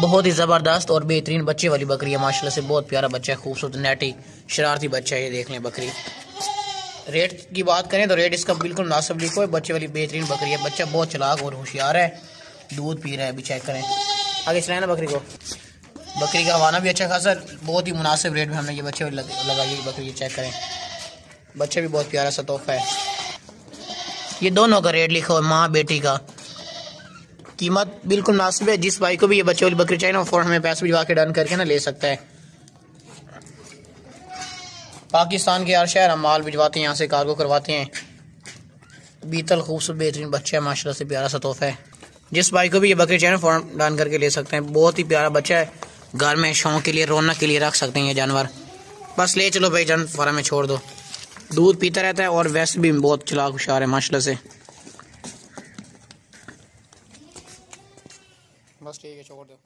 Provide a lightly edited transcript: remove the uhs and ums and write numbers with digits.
बहुत ही ज़बरदस्त और बेहतरीन बच्चे वाली बकरी है माशाल्लाह से। बहुत प्यारा बच्चा है, खूबसूरत नेटी शरारती बच्चा है। ये देख लें बकरी। रेट की बात करें तो रेट इसका बिल्कुल मुनासिब लिखो है। बच्चे वाली बेहतरीन बकरी है। बच्चा बहुत चालाक और होशियार है, दूध पी रहा है। अभी चेक करें, आगे चलाए ना बकरी को। बकरी का हवाना भी अच्छा खासा, बहुत ही मुनासिब रेट में हमने ये बच्चे वाली लगाई है बकरी। ये चेक करें, बच्चा भी बहुत प्यारा सा तोहफा है। ये दोनों का रेट लिखा हुआ है, माँ बेटी का। कीमत बिल्कुल मुनासिब है। जिस भाई को भी ये बच्चे वाली बकरी चाहिए ना, फौरन हमें पैसे भिजवा के डन करके ना ले सकता है। पाकिस्तान के हर शहर हम माल भिजवाते हैं, यहाँ से कार्गो करवाते हैं। बीतल खूबसूरत बेहतरीन बच्चा है माशाल्लाह से, प्यारा सा तोहफा है। जिस भाई को भी ये बकरी चाहिए ना, फौरन डन करके ले सकते हैं। बहुत ही प्यारा बच्चा है, घर में शौक के लिए, रौनक के लिए रख सकते हैं ये जानवर। बस ले चलो भाई जान, फार्म में छोड़ दो। दूध पीता रहता है और वैसे भी बहुत चालाक होशियार है माशाल्लाह से। बस ठीक है, छोड़ दो।